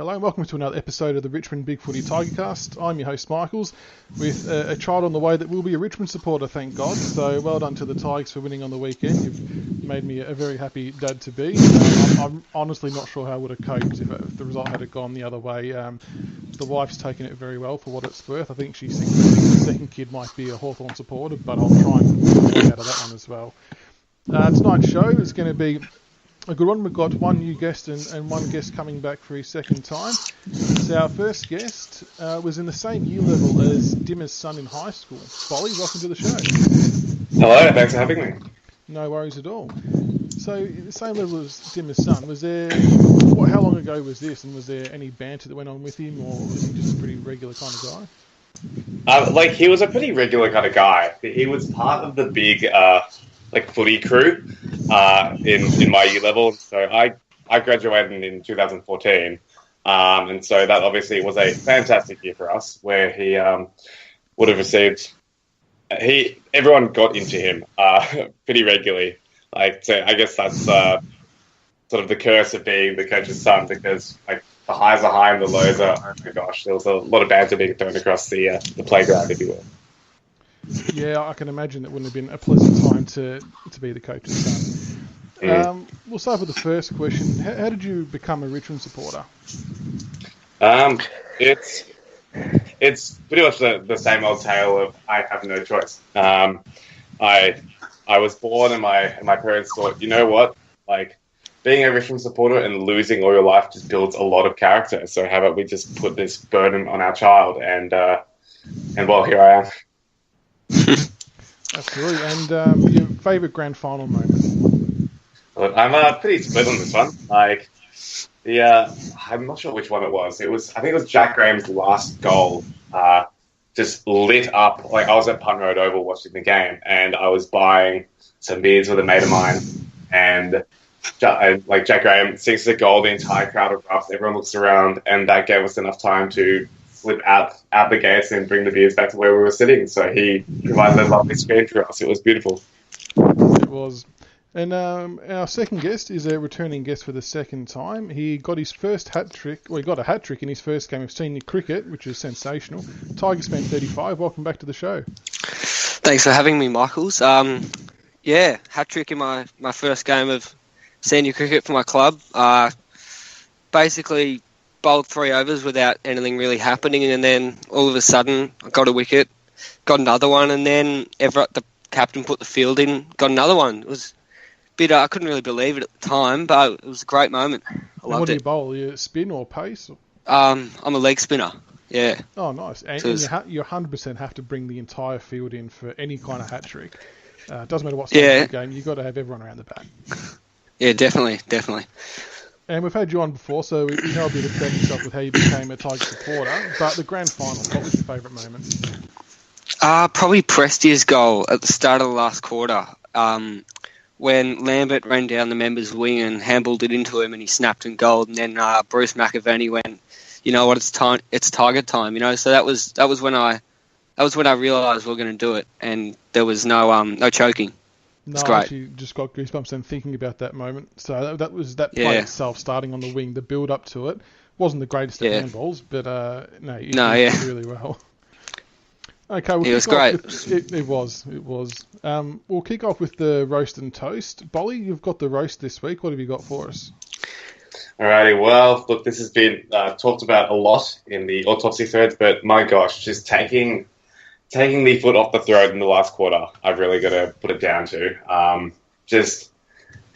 Hello and welcome to another episode of the Richmond BigFooty Tigercast. I'm your host Michaels, with a child on the way that will be a Richmond supporter, thank God. So well done to the Tigers for winning on the weekend. You've made me a very happy dad to be. I'm honestly not sure how I would have coped if the result had gone the other way. The wife's taken it very well for what it's worth. I think she thinks the second kid might be a Hawthorn supporter, but I'll try and get out of that one as well. Tonight's show is going to be a good one. We've got one new guest and one guest coming back for his second time. So our first guest was in the same year level as Dimmer's son in high school. Bolly, welcome to the show. Hello, thanks for having me. No worries at all. So the same level as Dimmer's son, was there, how long ago was this, and was there any banter that went on with him, or was he just a pretty regular kind of guy? He was a pretty regular kind of guy. He was part of the big footy crew in my year level. So I graduated in 2014, and so that obviously was a fantastic year for us, where he would have received. Everyone got into him pretty regularly. So I guess that's sort of the curse of being the coach's son, because the highs are high and the lows are, oh my gosh, there was a lot of banter being thrown across the playground, if you will. Yeah, I can imagine that wouldn't have been a pleasant time to be the coach's son. We'll start with the first question. How did you become a Richmond supporter? It's pretty much the same old tale of I have no choice. I was born and my parents thought, you know what, being a Richmond supporter and losing all your life just builds a lot of character. So how about we just put this burden on our child? And well, here I am. Absolutely. And your favourite grand final moment? Look, I'm pretty split on this one. I'm not sure which one it was. I think it was Jack Graham's last goal. Just lit up. I was at Punt Road Oval watching the game, and I was buying some beers with a mate of mine, and Jack Graham sinks the goal, the entire crowd erupts, everyone looks around, and that gave us enough time to slip out the gates and bring the beers back to where we were sitting. So he provided a lovely screen for us. It was beautiful. It was. And our second guest is a returning guest for the second time. He got his first hat-trick. Well, he got a hat-trick in his first game of senior cricket, which is sensational. TIGERSFAN35, welcome back to the show. Thanks for having me, Michaels. Hat-trick in my first game of senior cricket for my club. Basically bowled 3 overs without anything really happening, and then all of a sudden I got a wicket, got another one, and then the captain put the field in, got another one. It was I couldn't really believe it at the time, but it was a great moment. I loved it. What do you bowl? You spin or pace? I'm a leg spinner, yeah. Oh, nice. And you 100% have to bring the entire field in for any kind of hat-trick. It doesn't matter what stage of the game, you've got to have everyone around the bat. Yeah, definitely. And we've had you on before, so we know a bit about yourself with how you became a Tiger supporter. But the grand final, what was your favourite moment? Probably Prestia's goal at the start of the last quarter. When Lambert ran down the member's wing and handballed it into him and he snapped and goaled, and then Bruce McAvaney went, you know what, it's Tiger time, you know. So that was when I realised we were going to do it, and there was no choking. No, I actually just got goosebumps then thinking about that moment. So that was that play itself, starting on the wing, the build up to it wasn't the greatest of handballs, but you did really well. Okay, it was great. It was. We'll kick off with the roast and toast. Bolly, you've got the roast this week. What have you got for us? Alrighty, well, look, this has been talked about a lot in the autopsy threads, but my gosh, just taking the foot off the throat in the last quarter, I've really got to put it down to.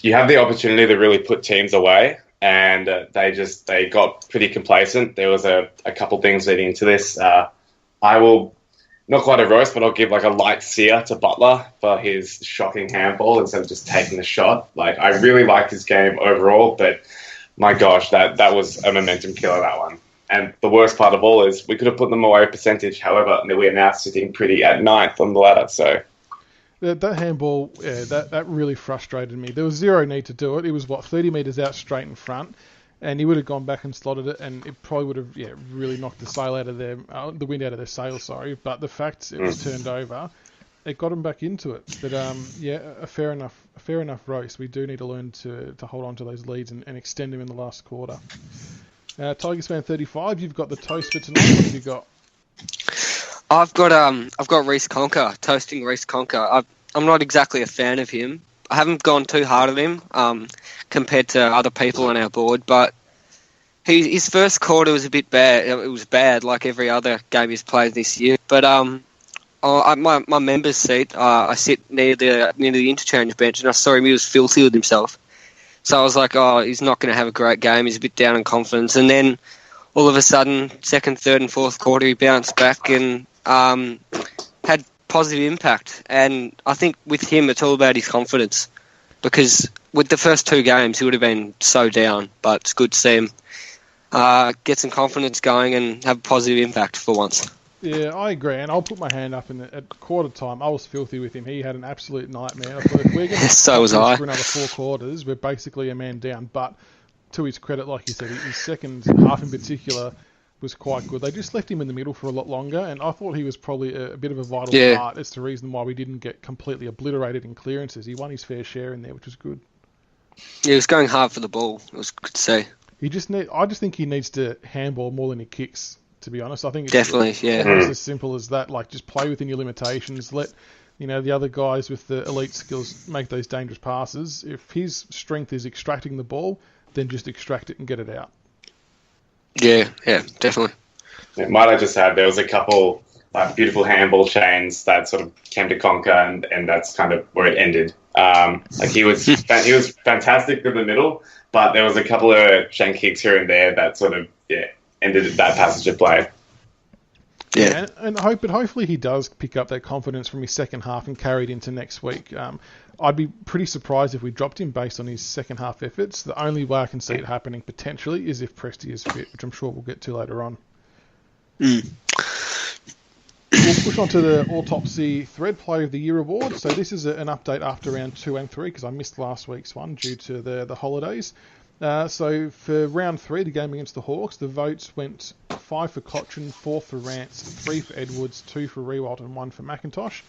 You have the opportunity to really put teams away, and they got pretty complacent. There was a couple things leading into this. I will. Not quite a roast, but I'll give a light sear to Butler for his shocking handball instead of just taking the shot. I really liked his game overall, but my gosh, that was a momentum killer, that one. And the worst part of all is we could have put them away percentage. However, we are now sitting pretty at 9th on the ladder. So that handball, that really frustrated me. There was zero need to do it. It was 30 metres out straight in front. And he would have gone back and slotted it, and it probably would have really knocked the wind out of their sails. Sorry, but the fact it was turned over, it got him back into it. But a fair enough roast. We do need to learn to hold on to those leads and extend them in the last quarter. TIGERSFAN35, you've got the toast for tonight. What have you got? I've got Reece Conca, toasting Reece Conca. I'm not exactly a fan of him. I haven't gone too hard on him compared to other people on our board, but his first quarter was a bit bad. It was bad, like every other game he's played this year. But my members' seat, I sit near the interchange bench, and I saw him. He was filthy with himself. So I was like, oh, he's not going to have a great game. He's a bit down in confidence. And then all of a sudden, second, third, and fourth quarter, he bounced back and had positive impact. And I think with him, it's all about his confidence, because with the first two games, he would have been so down. But it's good to see him get some confidence going and have a positive impact for once. Yeah, I agree, and I'll put my hand up. At quarter time, I was filthy with him. He had an absolute nightmare. I thought, if we're going to so was I. for another 4 quarters, we're basically a man down. But to his credit, like you said, his second half in particular was quite good. They just left him in the middle for a lot longer, and I thought he was probably a bit of a vital part. It's the reason why we didn't get completely obliterated in clearances. He won his fair share in there, which was good. Yeah, he was going hard for the ball. It was good to see. I just think he needs to handball more than he kicks. To be honest, I think it's definitely, almost as simple as that. Like, just play within your limitations. Let the other guys with the elite skills make those dangerous passes. If his strength is extracting the ball, then just extract it and get it out. Yeah, definitely. Yeah, might I just add, there was a couple beautiful handball chains that sort of came to Conca, and that's kind of where it ended. He was fantastic in the middle, but there was a couple of chain kicks here and there that sort of ended that passage of play. Yeah, and hopefully he does pick up that confidence from his second half and carry it into next week. I'd be pretty surprised if we dropped him based on his second half efforts. The only way I can see it happening potentially is if Presti is fit, which I'm sure we'll get to later on. We'll push on to the Autopsy Thread Player of the Year award. So this is an update after round 2 and 3, because I missed last week's one due to the holidays. So for round 3, the game against the Hawks, the votes went 5 for Cochrane, 4 for Rance, 3 for Edwards, 2 for Rewalt, and 1 for McIntosh,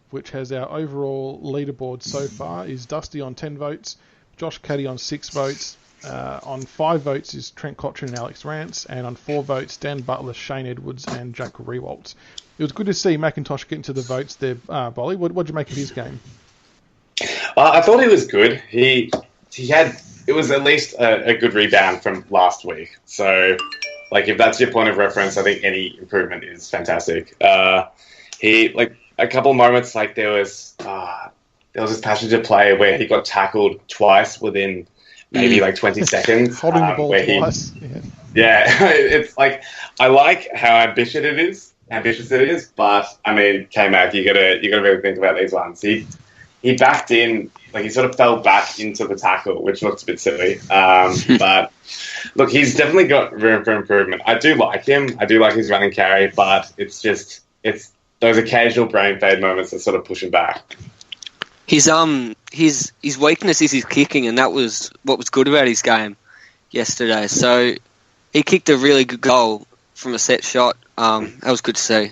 which has our overall leaderboard so far is Dusty on 10 votes, Josh Caddy on 6 votes, on 5 votes is Trent Cochrane and Alex Rance, and on 4 votes, Dan Butler, Shane Edwards, and Jack Rewalt. It was good to see McIntosh get into the votes there, Bolly. What did you make of his game? I thought he was good. He had... It was at least a good rebound from last week. So, if that's your point of reference, I think any improvement is fantastic. He, a couple of moments, there was this passage of play where he got tackled twice within maybe 20 seconds. Holding the ball twice. It's I like how ambitious it is, but K-Mac, you gotta really think about these ones. He backed in, he sort of fell back into the tackle, which looks a bit silly. But look, he's definitely got room for improvement. I do like him. I do like his running carry, but it's those occasional brain fade moments that sort of push him back. His weakness is his kicking, and that was what was good about his game yesterday. So he kicked a really good goal from a set shot. That was good to see.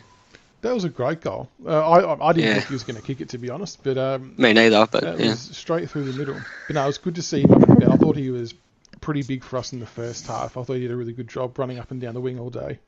That was a great goal. I didn't think he was going to kick it, to be honest. But me neither. But it was straight through the middle. But no, it was good to see him up and about. I thought he was pretty big for us in the first half. I thought he did a really good job running up and down the wing all day.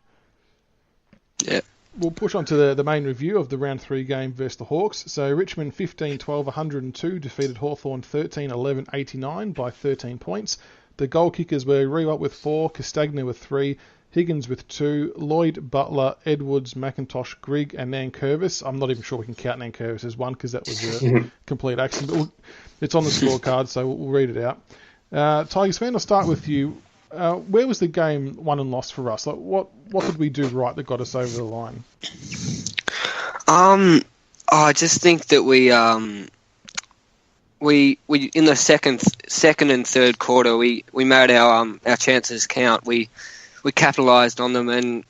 Yeah. We'll push on to the main review of the round 3 game versus the Hawks. So Richmond 15-12-102 defeated Hawthorn 13-11-89 by 13 points. The goal kickers were Rewalt with 4, Castagna with 3, Higgins with 2, Lloyd, Butler, Edwards, McIntosh, Grigg, and Nankervis. I'm not even sure we can count Nankervis as one because that was a complete accident. But it's on the scorecard, so we'll read it out. Tigers fan, I'll start with you. Where was the game won and lost for us? What did we do right that got us over the line? I just think that we in the second and third quarter we made our chances count. We capitalised on them and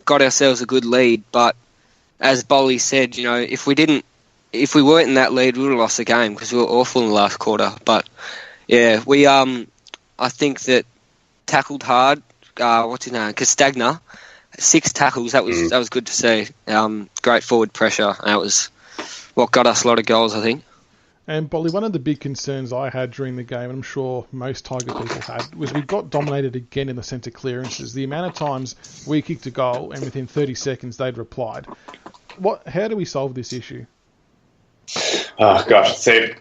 got ourselves a good lead. But as Bolly said, if we weren't in that lead, we would have lost the game because we were awful in the last quarter. But yeah, I think that tackled hard. What's his name? Castagna, 6 tackles. That was good to see. Great forward pressure. And that was what got us a lot of goals, I think. And Bolly, one of the big concerns I had during the game, and I'm sure most Tiger people had, was we got dominated again in the centre clearances. The amount of times we kicked a goal and within 30 seconds they'd replied. How do we solve this issue? Oh gosh, see,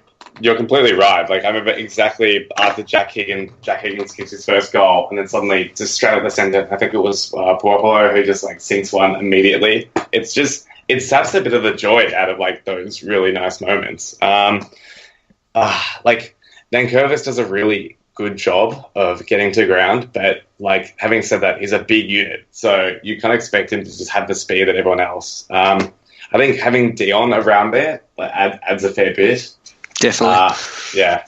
you're completely right. Like I remember exactly after Jack Higgins kicks his first goal, and then suddenly just straight up the centre, I think it was Puopolo who just like sinks one immediately. It saps a bit of the joy out of like those really nice moments. Like Nankervis does a really good job of getting to ground, but like having said that, he's a big unit, so you can't expect him to just have the speed that everyone else. I think having Dion around there adds a fair bit. Definitely. Yeah.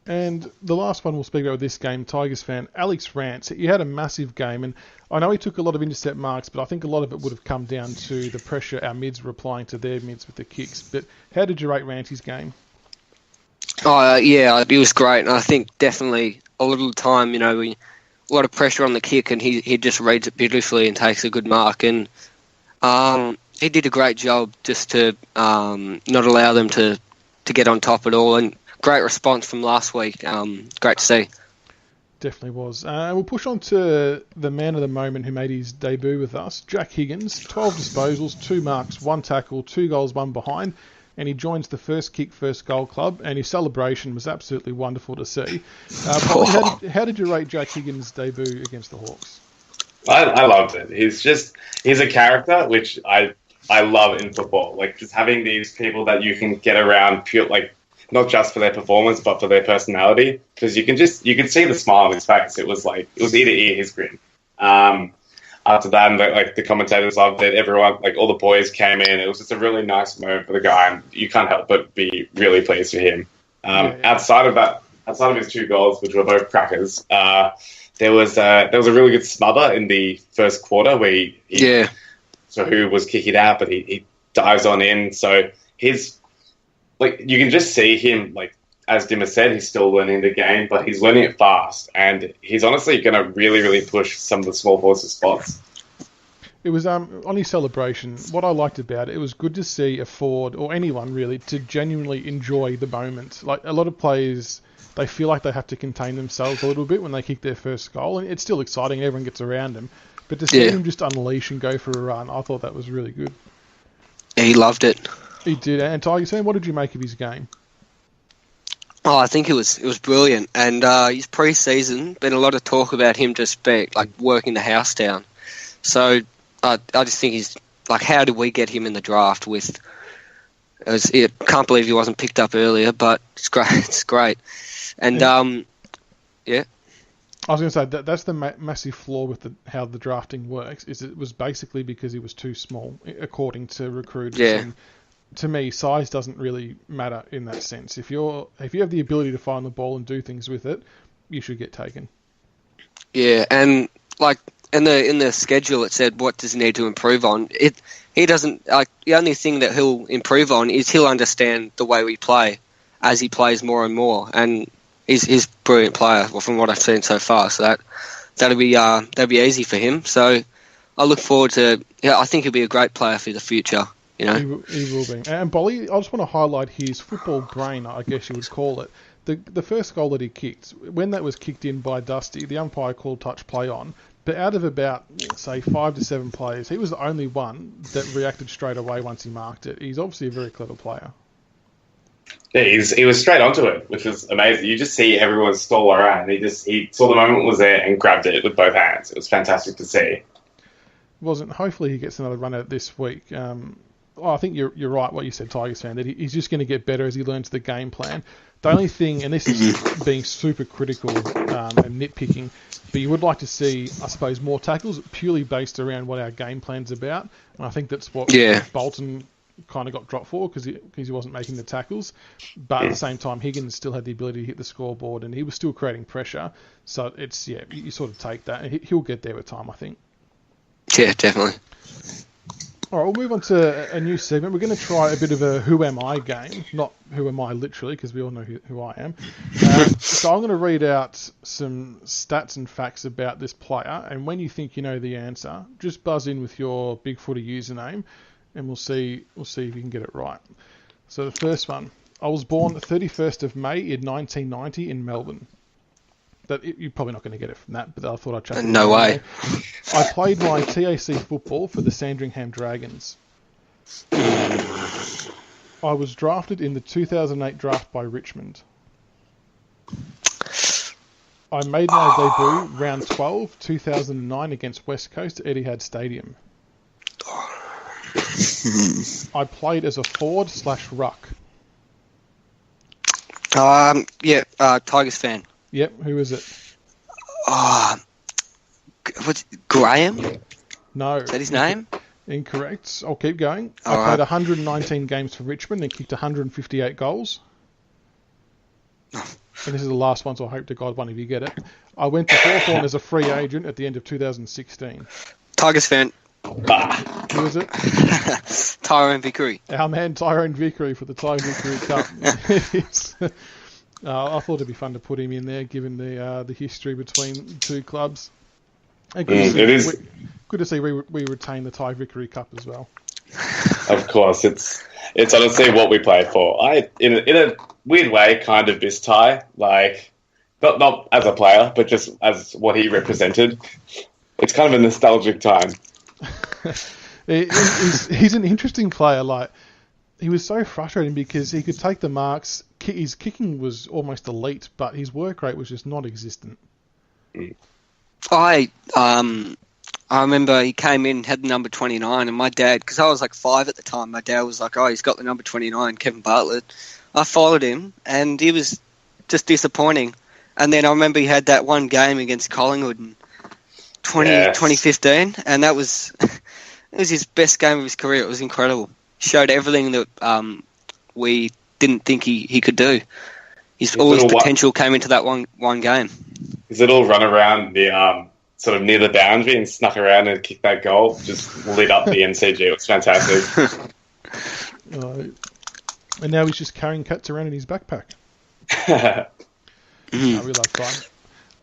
And the last one we'll speak about with this game, Tigers fan, Alex Rance. He had a massive game, and I know he took a lot of intercept marks, but I think a lot of it would have come down to the pressure our mids were applying to their mids with the kicks. But how did you rate Rance's game? Oh, yeah, it was great. And I think definitely a lot of the time, a lot of pressure on the kick, and he just reads it beautifully and takes a good mark. And he did a great job just to not allow them to get on top at all. And great response from last week. Great to see. Definitely was. We'll push on to the man of the moment who made his debut with us, Jack Higgins. 12 disposals, 2 marks, 1 tackle, 2 goals, 1 behind. And he joins the First Kick, First Goal club, and his celebration was absolutely wonderful to see. How did you rate Jack Higgins' debut against the Hawks? I loved it. He's a character, which I love in football. Like just having these people that you can get around, not just for their performance, but for their personality. Because you can see the smile on his face. It was ear to ear, his grin. After that, and the commentators loved it. Everyone, all the boys came in. It was just a really nice moment for the guy, and you can't help but be really pleased for him. Outside of his 2 goals, which were both crackers, there was a really good smother in the first quarter where so who was kicking out, but he dives on in. So you can just see him, as Dimmer said, he's still learning the game, but he's learning it fast, and he's honestly going to really, really push some of the small forces spots. It was on his celebration. What I liked about it, it was good to see a forward or anyone really to genuinely enjoy the moment. Like a lot of players, they feel like they have to contain themselves a little bit when they kick their first goal, and it's still exciting. Everyone gets around him, but to see him just unleash and go for a run, I thought that was really good. Yeah, he loved it. He did. And Tigers fan, what did you make of his game? Oh, I think it was brilliant. And his pre-season, been a lot of talk about him just working the house down. So I just think he's how did we get him in the draft? I can't believe he wasn't picked up earlier, but it's great. It's great. And yeah. I was going to say that's the massive flaw with how the drafting works. Is it was basically because he was too small, according to recruiters. Yeah. And to me, size doesn't really matter in that sense. If you have the ability to find the ball and do things with it, you should get taken. Yeah, and in the schedule it said what does he need to improve on. He doesn't the only thing that he'll improve on is he'll understand the way we play as he plays more and more. And he's a brilliant player from what I've seen so far. So that'll be easy for him. So I look forward to. I think he'll be a great player for the future. He will be. And Bolly, I just want to highlight his football brain, I guess you would call it. The first goal that he kicked, when that was kicked in by Dusty, the umpire called touch play on. But out of about, say, 5 to 7 players, he was the only one that reacted straight away once he marked it. He's obviously a very clever player. Yeah, he was straight onto it, which was amazing. You just see everyone stall around. He saw the moment was there and grabbed it with both hands. It was fantastic to see. Hopefully he gets another run at it this week. I think you're right what you said, Tigers fan, that he's just going to get better as he learns the game plan. The only thing, and this is being super critical and nitpicking, but you would like to see, I suppose, more tackles purely based around what our game plan's about. And I think that's what Bolton kind of got dropped for because he wasn't making the tackles. But at the same time, Higgins still had the ability to hit the scoreboard and he was still creating pressure. So it's, you sort of take that and he'll get there with time, I think. Yeah, definitely. All right, we'll move on to a new segment. We're going to try a bit of a who am I game, not who am I literally, because we all know who I am. So I'm going to read out some stats and facts about this player, and when you think you know the answer, just buzz in with your BigFooty username, and we'll see if you can get it right. So the first one, I was born 31st of May in 1990 in Melbourne. You're probably not going to get it from that, but I thought I'd check it. No way. I played my TAC football for the Sandringham Dragons. I was drafted in the 2008 draft by Richmond. I made my debut round 12, 2009 against West Coast at Etihad Stadium. I played as a forward/ruck. Tigers fan. Yep, who is it? What's Graham? No. Is that his name? Incorrect. I'll keep going. All I played right. 119 games for Richmond and kicked 158 goals. And this is the last one, so I hope to God one of you get it. I went to Hawthorn as a free agent at the end of 2016. Tigers fan. Who is it? Tyrone Vickery. Our man Tyrone Vickery for the Tiger Vickery Cup. I thought it'd be fun to put him in there, given the history between the two clubs. And good to see we retain the Tiger Vickery Cup as well. Of course, it's honestly what we play for. In a weird way, kind of miss Ty, like not as a player, but just as what he represented. It's kind of a nostalgic time. He's an interesting player. Like, he was so frustrating because he could take the marks. His kicking was almost elite, but his work rate was just non-existent. I remember he came in, had the number 29, and my dad, because I was like 5 at the time, my dad was like, "Oh, he's got the number 29, Kevin Bartlett." I followed him, and he was just disappointing. And then I remember he had that one game against Collingwood in 2015, and that was it was his best game of his career. It was incredible. He showed everything that we didn't think he could do. All his potential came into that one game. His little run around the sort of near the boundary and snuck around and kicked that goal just lit up the NCG. It was fantastic. And now he's just carrying cats around in his backpack. We love fun.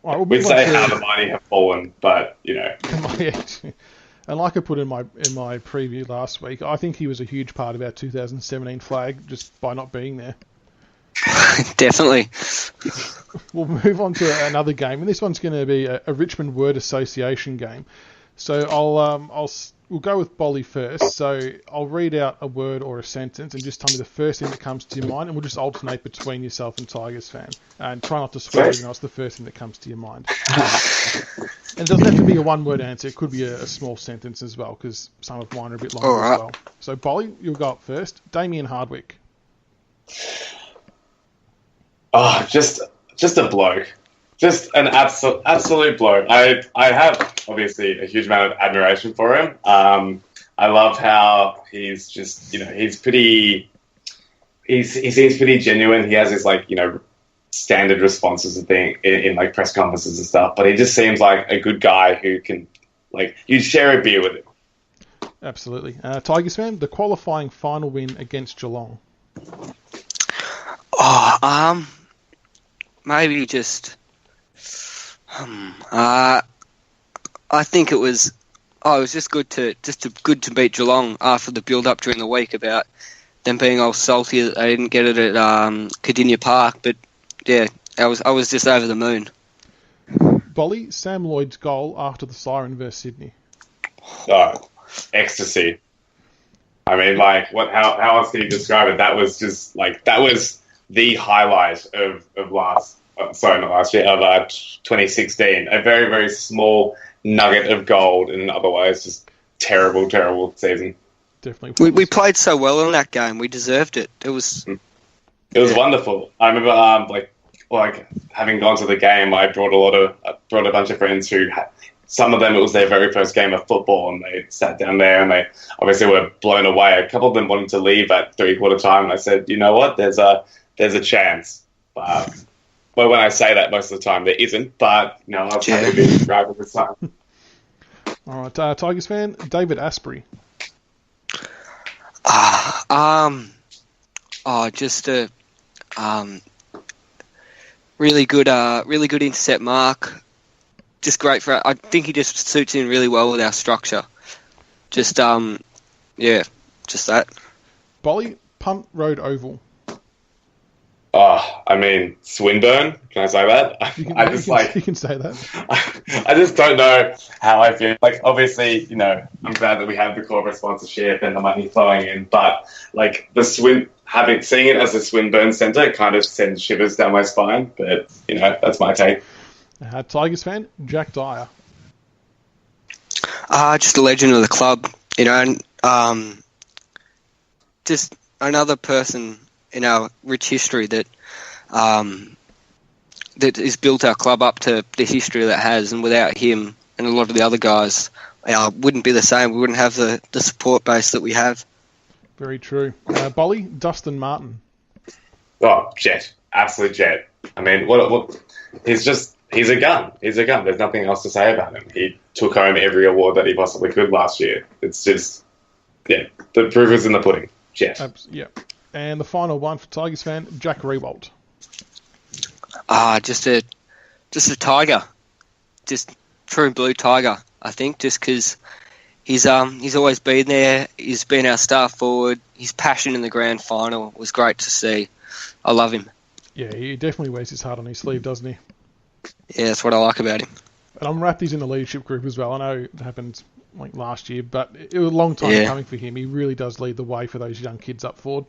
Right, we'd say how the mighty have fallen, but you know. And like I put in my preview last week, I think he was a huge part of our 2017 flag just by not being there. Definitely. We'll move on to another game, and this one's going to be a Richmond word association game. So we'll go with Bolly first. So I'll read out a word or a sentence, and just tell me the first thing that comes to your mind, and we'll just alternate between yourself and Tigers fan. And try not to swear, even though it's the first thing that comes to your mind. And it doesn't have to be a one-word answer. It could be a small sentence as well, because some of mine are a bit longer as well. So Bolly, you'll go up first. Damien Hardwick. Oh, just a bloke. Just an absolute bloke. I have, obviously, a huge amount of admiration for him. I love how he's just, he seems pretty genuine. He has his, standard responses and thing in press conferences and stuff, but he just seems like a good guy who can, you'd share a beer with him. Absolutely. Tigers fan, the qualifying final win against Geelong. Maybe just... I think it was just good to beat Geelong after the build up during the week about them being all salty that they didn't get it at Cardinia Park. But yeah, I was just over the moon. Bolly, Sam Lloyd's goal after the siren versus Sydney. Oh, ecstasy. I mean, how else can you describe it? That was just that was the highlight of 2016. A very, very small nugget of gold in an otherwise just terrible, terrible season. Definitely. We played so well in that game. We deserved it. It was wonderful. I remember, having gone to the game, I brought a bunch of friends who some of them, it was their very first game of football, and they sat down there and they obviously were blown away. A couple of them wanted to leave at 3/4 time, and I said, you know what, there's a chance. Well, when I say that, most of the time there isn't, but I was happy to be right with the time. All right, Tigers fan, David Asprey. Just a really good intercept mark. Just great I think he just suits in really well with our structure. Just that. Bolly, Punt Road Oval. Oh, I mean, Swinburne. Can I say that? You can say that. I just don't know how I feel. Like, obviously, you know, I'm glad that we have the corporate sponsorship and the money flowing in, but like seeing it as a Swinburne centre kind of sends shivers down my spine. But you know, that's my take. Tigers fan, Jack Dyer. Just a legend of the club, you know, and just another person in our rich history that has built our club up to the history that it has, and without him and a lot of the other guys, wouldn't be the same. We wouldn't have the support base that we have. Very true. Bolly, Dustin Martin. Oh, jet. Absolute jet. I mean, what he's a gun. He's a gun. There's nothing else to say about him. He took home every award that he possibly could last year. It's just, yeah, the proof is in the pudding. Jet. Yeah. And the final one for Tigers fan, Jack Rewalt. Just a tiger, just true blue tiger. I think just because he's always been there. He's been our star forward. His passion in the grand final was great to see. I love him. Yeah, he definitely wears his heart on his sleeve, doesn't he? Yeah, that's what I like about him. And I'm wrapped he's in the leadership group as well. I know it happened like last year, but it was a long time coming for him. He really does lead the way for those young kids up forward.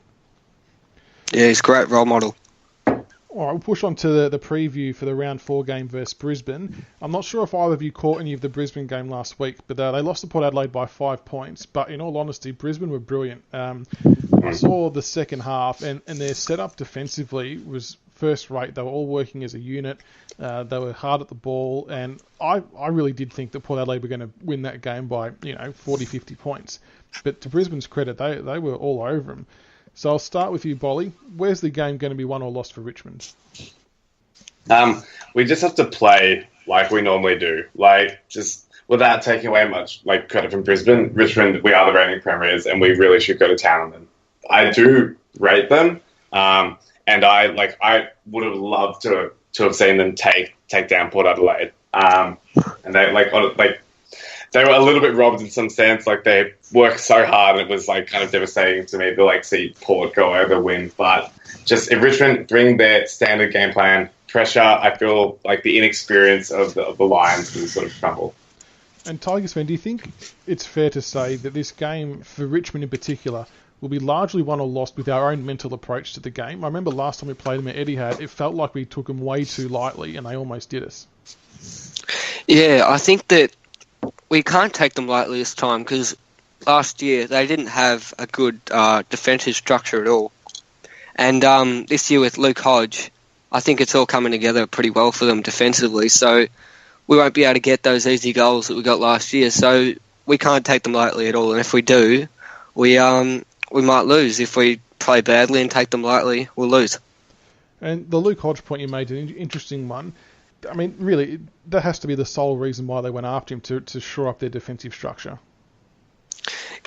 Yeah, he's a great role model. All right, we'll push on to the preview for the round 4 game versus Brisbane. I'm not sure if either of you caught any of the Brisbane game last week, but they lost to Port Adelaide by 5 points. But in all honesty, Brisbane were brilliant. I saw the second half, and their setup defensively was first rate. They were all working as a unit. They were hard at the ball, and I really did think that Port Adelaide were going to win that game by 40, 50 points. But to Brisbane's credit, they were all over them. So I'll start with you, Bolly. Where's the game going to be won or lost for Richmond? We just have to play like we normally do. Like, just without taking away much credit from Brisbane. Richmond, we are the reigning premiers, and we really should go to town on them. I do rate them, and I would have loved to have seen them take down Port Adelaide. And they were a little bit robbed in some sense. Like, they worked so hard, and it was kind of devastating to me to see Port go over the win. But just if Richmond bring their standard game plan, pressure, I feel like the inexperience of the Lions will sort of crumble. And Tigers fan, do you think it's fair to say that this game, for Richmond in particular, will be largely won or lost with our own mental approach to the game? I remember last time we played them at Etihad, it felt like we took them way too lightly, and they almost did us. Yeah, I think that we can't take them lightly this time, because last year they didn't have a good defensive structure at all. And this year with Luke Hodge, I think it's all coming together pretty well for them defensively. So we won't be able to get those easy goals that we got last year. So we can't take them lightly at all. And if we do, we might lose. If we play badly and take them lightly, we'll lose. And the Luke Hodge point you made is an interesting one. I mean, really, that has to be the sole reason why they went after him, to shore up their defensive structure.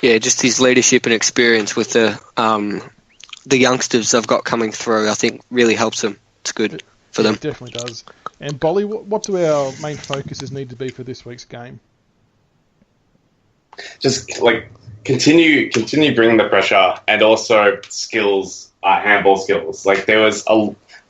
Yeah, just his leadership and experience with the youngsters they've got coming through, I think really helps them. It's good for them. It definitely does. And Bolly, what do our main focuses need to be for this week's game? Just continue bringing the pressure, and also skills, handball skills. There was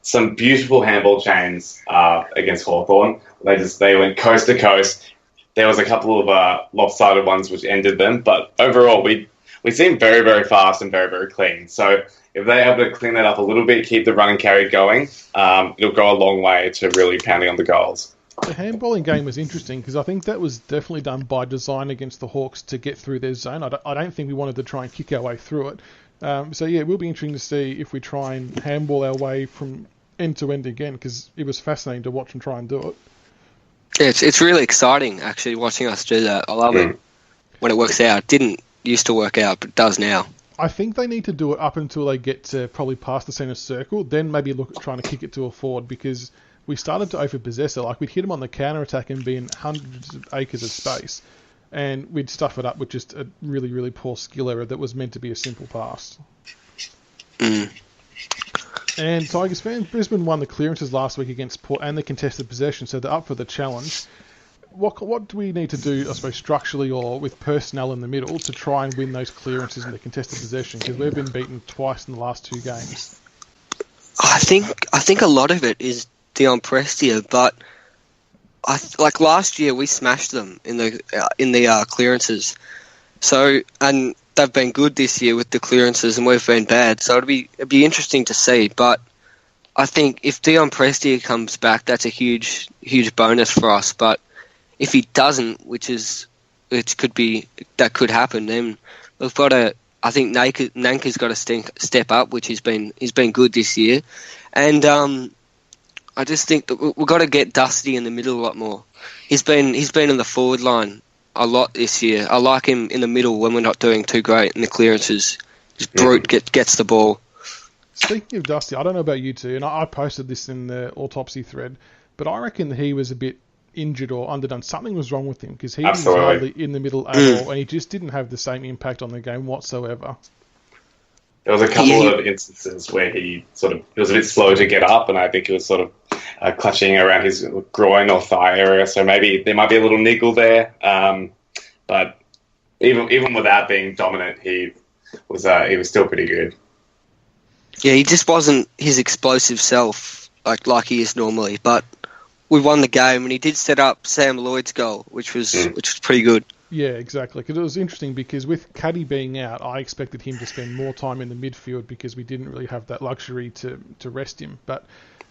some beautiful handball chains against Hawthorn. They went coast to coast. There was a couple of lopsided ones which ended them, but overall we seem very, very fast and very, very clean. So if they're able to clean that up a little bit, keep the run and carry going, it'll go a long way to really pounding on the goals. The handballing game was interesting because I think that was definitely done by design against the Hawks to get through their zone. I don't think we wanted to try and kick our way through it. So yeah, it will be interesting to see if we try and handball our way from end to end again, because it was fascinating to watch them try and do it. Yeah, it's really exciting actually watching us do that. I love it when it works out. It didn't used to work out, but it does now. I think they need to do it up until they get to probably past the centre circle, then maybe look at trying to kick it to a forward, because we started to overpossess it. We'd hit them on the counter-attack and be in hundreds of acres of space, and we'd stuff it up with just a really, really poor skill error that was meant to be a simple pass. And Tigers fans, Brisbane won the clearances last week against Port and the contested possession, so they're up for the challenge. What do we need to do, I suppose, structurally or with personnel in the middle to try and win those clearances in the contested possession? Because we've been beaten twice in the last 2 games. I think a lot of it is Dion Prestia, but like last year we smashed them in the clearances. So, and they've been good this year with the clearances, and we've been bad. So it'd be interesting to see. But I think if Dion Prestia comes back, that's a huge bonus for us. But if he doesn't, which could happen, then we've got to. I think Nanka's got to step up, which he's been good this year, and I just think that we've got to get Dusty in the middle a lot more. He's been in the forward line a lot this year. I like him in the middle when we're not doing too great in the clearances. Just brute gets the ball. Speaking of Dusty, I don't know about you two, and I posted this in the autopsy thread, but I reckon he was a bit injured or underdone. Something was wrong with him because he was hardly in the middle at all, and he just didn't have the same impact on the game whatsoever. There was a couple of instances where he was a bit slow to get up, and I think he was sort of clutching around his groin or thigh area. So maybe there might be a little niggle there. But even without being dominant, he was still pretty good. Yeah, he just wasn't his explosive self like he is normally. But we won the game, and he did set up Sam Lloyd's goal, which was pretty good. Yeah, exactly. Because it was interesting because with Caddy being out, I expected him to spend more time in the midfield because we didn't really have that luxury to rest him. But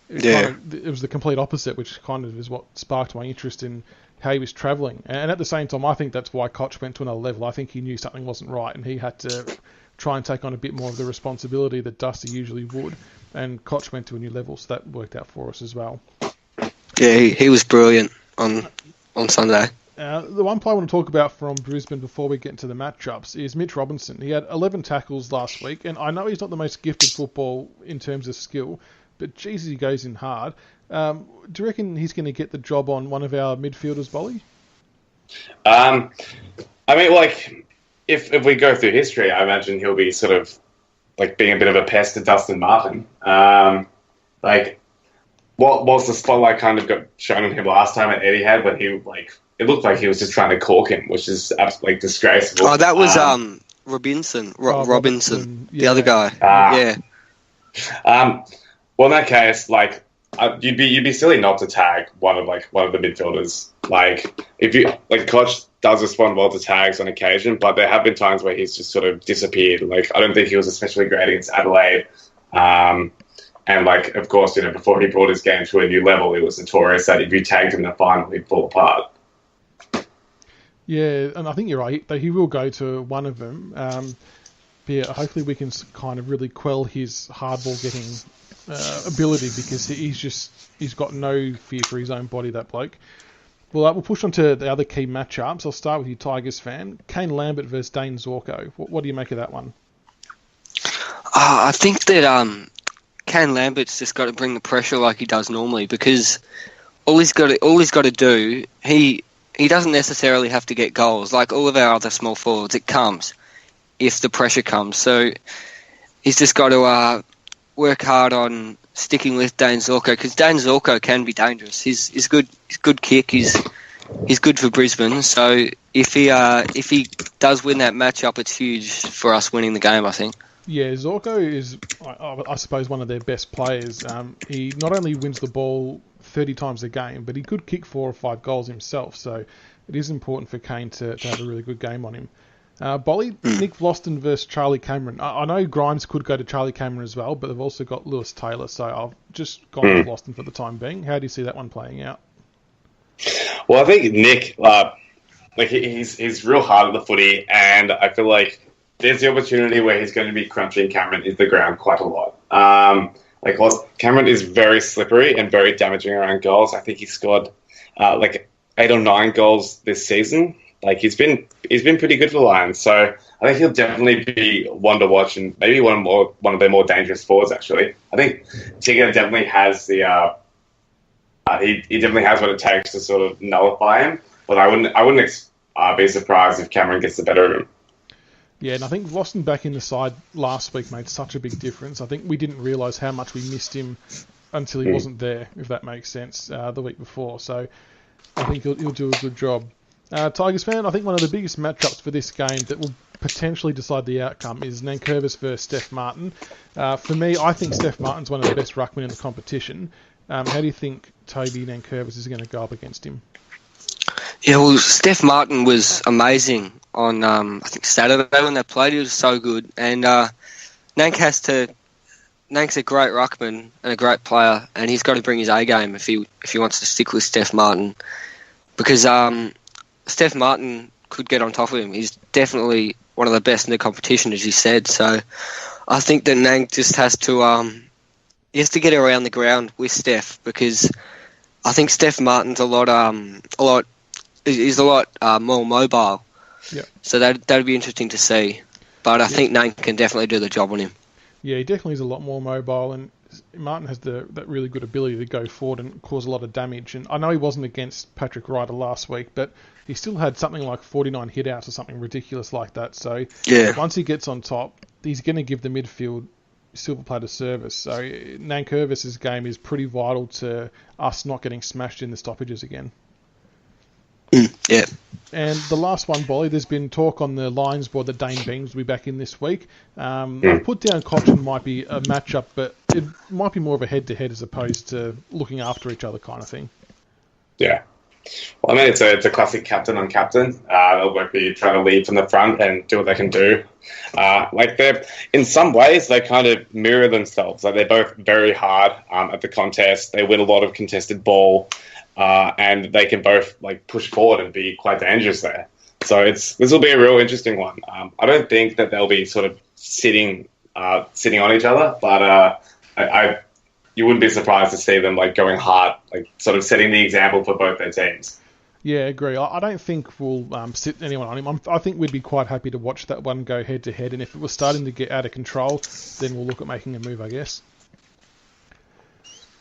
it was the complete opposite, which kind of is what sparked my interest in how he was travelling. And at the same time, I think that's why Koch went to another level. I think he knew something wasn't right, and he had to try and take on a bit more of the responsibility that Dusty usually would. And Koch went to a new level, so that worked out for us as well. Yeah, he was brilliant on Sunday. The one player I want to talk about from Brisbane before we get into the matchups is Mitch Robinson. He had 11 tackles last week, and I know he's not the most gifted football in terms of skill, but Jesus, he goes in hard. Do you reckon he's going to get the job on one of our midfielders, Bolly? I mean, like, if we go through history, I imagine he'll be sort of like being a bit of a pest to Dustin Martin. What was the spotlight kind of got shown on him last time at Etihad when it looked like he was just trying to cork him, which is absolutely disgraceful. Oh, that was Robinson. Robinson, yeah. The other guy. Yeah. Well, in that case, you'd be silly not to tag one of the midfielders. If Koch does respond well to tags on occasion, but there have been times where he's just sort of disappeared. I don't think he was especially great against Adelaide. And of course, before he brought his game to a new level, it was notorious that if you tagged him in the final, he'd fall apart. Yeah, and I think you're right. He will go to one of them. But yeah, hopefully we can kind of really quell his hardball getting ability because he's got no fear for his own body, that bloke. Well, we'll push on to the other key matchups. I'll start with you, Tigers fan. Kane Lambert versus Dane Zorko. What do you make of that one? I think that Kane Lambert's just got to bring the pressure like he does normally because all he's got to do, he doesn't necessarily have to get goals. Like all of our other small forwards, it comes if the pressure comes. So he's just got to work hard on sticking with Dane Zorko because Dane Zorko can be dangerous. He's good. He's good kick. He's good for Brisbane. So if he does win that matchup, it's huge for us winning the game, I think. Yeah, Zorko is, I suppose, one of their best players. He not only wins the ball 30 times a game, but he could kick 4 or 5 goals himself. So it is important for Kane to have a really good game on him. Bolly, Nick Vlosten versus Charlie Cameron. I know Grimes could go to Charlie Cameron as well, but they've also got Lewis Taylor. So I've just gone with Vlosten for the time being. How do you see that one playing out? Well, I think Nick, he's real hard at the footy, and I feel like there's the opportunity where he's going to be crunching Cameron into the ground quite a lot. Cameron is very slippery and very damaging around goals. I think he scored 8 or 9 goals this season. He's been pretty good for the Lions. So I think he'll definitely be one to watch and maybe one of their more dangerous forwards. Actually, I think Tigger definitely has he definitely has what it takes to sort of nullify him. But I wouldn't be surprised if Cameron gets the better of him. Yeah, and I think Vlosten back in the side last week made such a big difference. I think we didn't realise how much we missed him until he wasn't there, if that makes sense, the week before. So I think he'll do a good job. Tigers fan, I think one of the biggest matchups for this game that will potentially decide the outcome is Nankervis versus Steph Martin. For me, I think Steph Martin's one of the best ruckmen in the competition. How do you think Toby Nankervis is going to go up against him? Yeah, well, Steph Martin was amazing on, I think, Saturday when they played. He was so good. And Nank's a great ruckman and a great player, and he's got to bring his A game if he wants to stick with Steph Martin, because Steph Martin could get on top of him. He's definitely one of the best in the competition, as you said. So I think that Nank just has to get around the ground with Steph, because I think Steph Martin's a lot more mobile. Yeah. So that'd be interesting to see. But I think Nank can definitely do the job on him. Yeah, he definitely is a lot more mobile, and Martin has that really good ability to go forward and cause a lot of damage. And I know he wasn't against Patrick Ryder last week, but he still had something like 49 hit-outs or something ridiculous like that. So once he gets on top, he's going to give the midfield silver platter service. So Nankervis's game is pretty vital to us not getting smashed in the stoppages again. Yeah. And the last one, Bolly, there's been talk on the Lions board that Dane Beams will be back in this week. Put down Cochin might be a matchup, but it might be more of a head-to-head as opposed to looking after each other kind of thing. Yeah. Well, I mean, it's a classic captain on captain. They'll both be trying to lead from the front and do what they can do. They're, in some ways, they kind of mirror themselves. Like, they're both very hard at the contest. They win a lot of contested ball. And they can both push forward and be quite dangerous there. So this will be a real interesting one. I don't think that they'll be sort of sitting on each other, but you wouldn't be surprised to see them going hard, sort of setting the example for both their teams. Yeah, I agree. I don't think we'll sit anyone on him. I think we'd be quite happy to watch that one go head to head, and if it was starting to get out of control, then we'll look at making a move, I guess.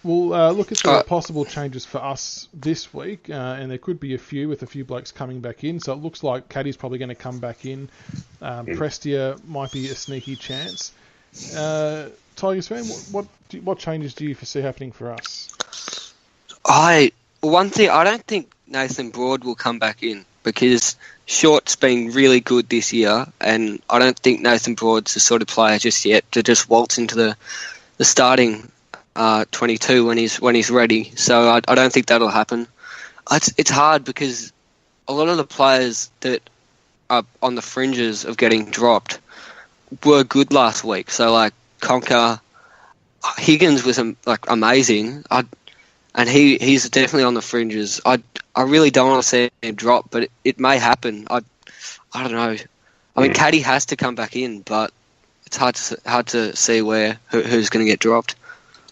We'll look at the possible changes for us this week, and there could be a few with a few blokes coming back in. So it looks like Caddy's probably going to come back in. Prestia might be a sneaky chance. Tigers fan, what changes do you foresee happening for us? One thing, I don't think Nathan Broad will come back in, because Short's been really good this year, and I don't think Nathan Broad's the sort of player just yet to just waltz into the starting 22 when he's ready. So I don't think that'll happen. It's hard because a lot of the players that are on the fringes of getting dropped were good last week. So Conca, Higgins was amazing. And he's definitely on the fringes. I really don't want to see him drop, but it may happen. I don't know. I mean, Caddy has to come back in, but it's hard to see who's going to get dropped.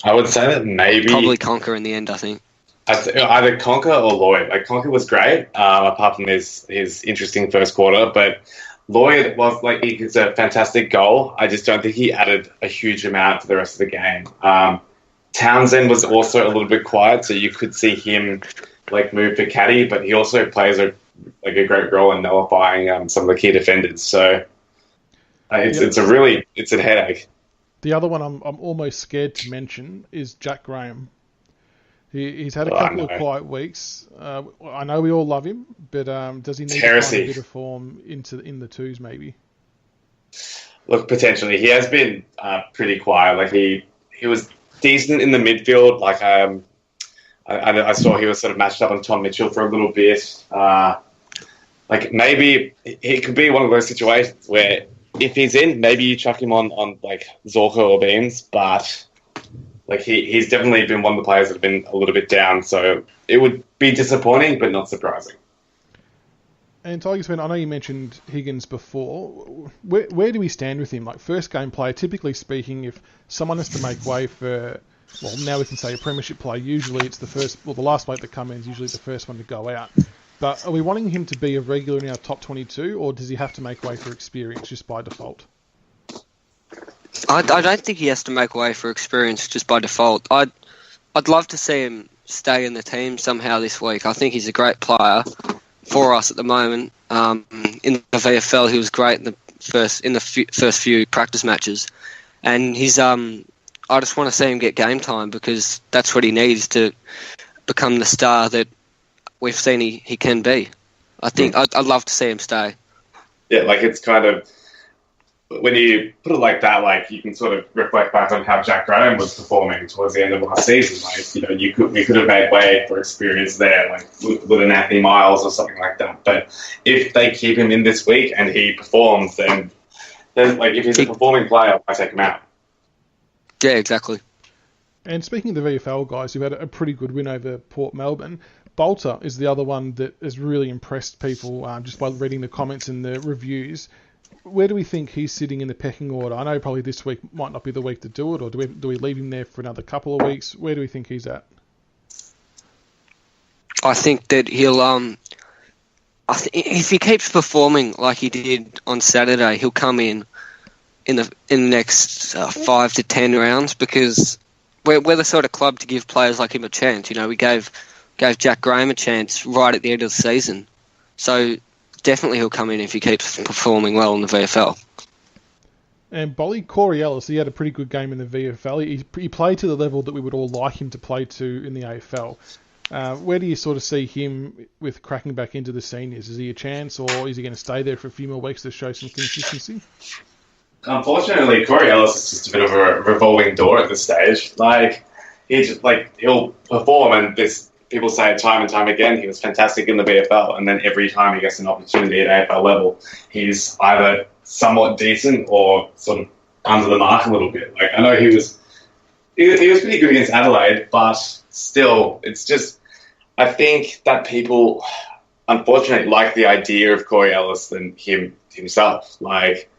I would say that maybe probably Conca in the end. I think either Conca or Lloyd. Conca was great, apart from his interesting first quarter. But Lloyd was it's a fantastic goal. I just don't think he added a huge amount to the rest of the game. Townsend was also a little bit quiet, so you could see him move for Caddy, but he also plays a great role in nullifying some of the key defenders. So it's a headache. The other one I'm almost scared to mention is Jack Graham. He's had a couple of quiet weeks. I know we all love him, but does he need to find a bit of form in the twos maybe? Look, potentially. He has been pretty quiet. He was decent in the midfield. I saw he was sort of matched up on Tom Mitchell for a little bit. Maybe it could be one of those situations where if he's in, maybe you chuck him on Zorko or Beams, but he's definitely been one of the players that have been a little bit down, so it would be disappointing but not surprising. And Tigers fan, I know you mentioned Higgins before. Where do we stand with him? First game player, typically speaking, if someone has to make way for, now we can say a premiership player, usually it's the last bloke that comes in is usually the first one to go out. But are we wanting him to be a regular in our top 22, or does he have to make way for experience just by default? I don't think he has to make way for experience just by default. I'd love to see him stay in the team somehow this week. I think he's a great player for us at the moment. In the VFL, he was great in the first few practice matches, and he's. I just want to see him get game time, because that's what he needs to become the star that we've seen he can be. I think I'd love to see him stay. Yeah, it's kind of when you put it like that, like you can sort of reflect back on how Jack Graham was performing towards the end of last season. Like, you know, we could have made way for experience there, like with an Anthony Miles or something like that. But if they keep him in this week and he performs, then like if he's a performing player, I take him out. Yeah, exactly. And speaking of the VFL guys, who've had a pretty good win over Port Melbourne, Bolter is the other one that has really impressed people just by reading the comments and the reviews. Where do we think he's sitting in the pecking order? I know probably this week might not be the week to do it, or do we leave him there for another couple of weeks? Where do we think he's at? I think that he'll if he keeps performing like he did on Saturday, he'll come in the next 5 to 10 rounds, because we're the sort of club to give players like him a chance. You know, we gave Jack Graham a chance right at the end of the season, so definitely he'll come in if he keeps performing well in the VFL. And Bolly, Corey Ellis, he had a pretty good game in the VFL. He played to the level that we would all like him to play to in the AFL. Where do you sort of see him with cracking back into the seniors? Is he a chance, or is he going to stay there for a few more weeks to show some consistency? Unfortunately, Corey Ellis is just a bit of a revolving door at this stage. Like, he'll perform, and people say it time and time again, he was fantastic in the VFL, and then every time he gets an opportunity at AFL level, he's either somewhat decent or sort of under the mark a little bit. Like, I know he was pretty good against Adelaide, but still, it's just, I think that people unfortunately like the idea of Corey Ellis than himself. Like,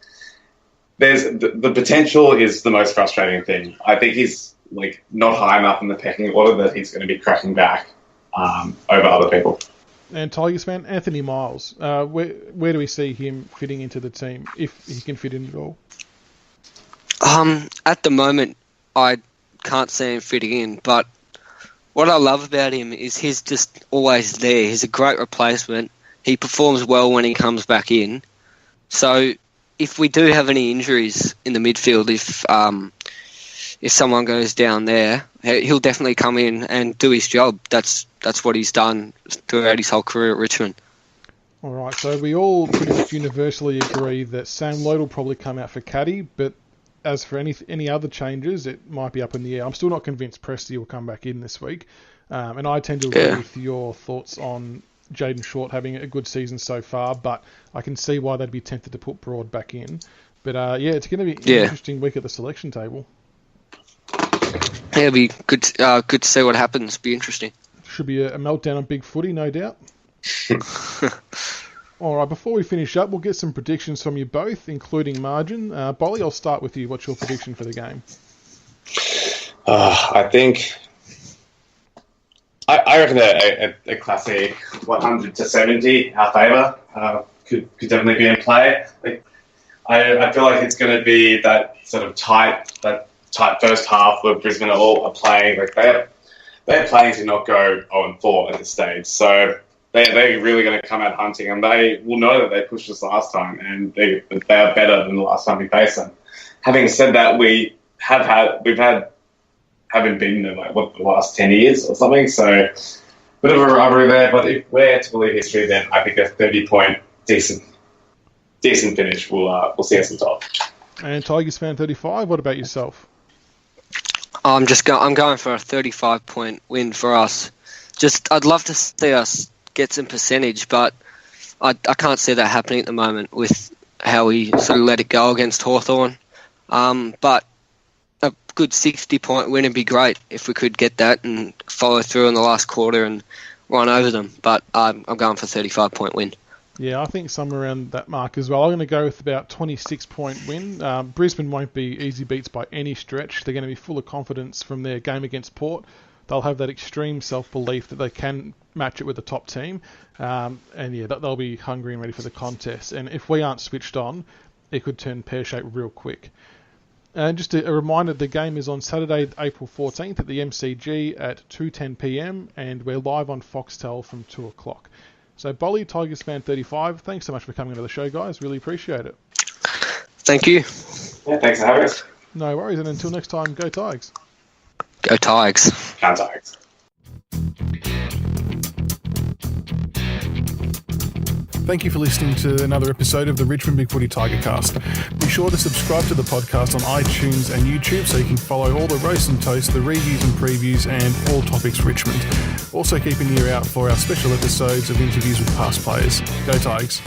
the potential is the most frustrating thing. I think he's like not high enough in the pecking order that he's going to be cracking back over other people. And Tigers fan, Anthony Miles, where do we see him fitting into the team, if he can fit in at all? At the moment, I can't see him fitting in, but what I love about him is he's just always there. He's a great replacement. He performs well when he comes back in. So if we do have any injuries in the midfield, if someone goes down there, he'll definitely come in and do his job. That's what he's done throughout his whole career at Richmond. All right, so we all pretty much universally agree that Sam Lowe will probably come out for Caddy, but as for any other changes, it might be up in the air. I'm still not convinced Presty will come back in this week, and I tend to agree with your thoughts on Jaden Short having a good season so far, but I can see why they'd be tempted to put Broad back in. But it's going to be an interesting week at the selection table. Yeah, it'll be good to see what happens. Be interesting. Should be a meltdown on BigFooty, no doubt. All right, before we finish up, we'll get some predictions from you both, including margin. Bolly, I'll start with you. What's your prediction for the game? I think... I reckon a classic 100 to 70 our favour could definitely be in play. Like, I feel like it's going to be that sort of tight first half where Brisbane are playing. Like, they're playing to not go 0-4 at this stage. So they're really going to come out hunting, and they will know that they pushed us last time, and they are better than the last time we faced them. Having said that, haven't been in the last 10 years or something, so bit of a rivalry there. But if we're to believe history, then I think a 30-point decent finish will see us on top. And TIGERSFAN35, what about yourself? I'm going for a 35-point win for us. I'd love to see us get some percentage, but I can't see that happening at the moment with how we sort of let it go against Hawthorn. But a good 60-point win would be great if we could get that and follow through in the last quarter and run over them. But I'm going for a 35-point win. Yeah, I think somewhere around that mark as well. I'm going to go with about 26-point win. Brisbane won't be easy beats by any stretch. They're going to be full of confidence from their game against Port. They'll have that extreme self-belief that they can match it with the top team. They'll be hungry and ready for the contest. And if we aren't switched on, it could turn pear-shaped real quick. And just a reminder, the game is on Saturday, April 14th at the MCG at 2:10 p.m. and we're live on Foxtel from 2 o'clock. So, Bolly, TIGERSFAN35, thanks so much for coming onto the show, guys. Really appreciate it. Thank you. Yeah, thanks for having us. No worries, and until next time, go Tigers. Go Tigers. Go Tigers. Thank you for listening to another episode of the Richmond BigFooty Tigercast. Be sure to subscribe to the podcast on iTunes and YouTube so you can follow all the roast and toast, the reviews and previews, and all topics Richmond. Also keep an ear out for our special episodes of interviews with past players. Go Tigers.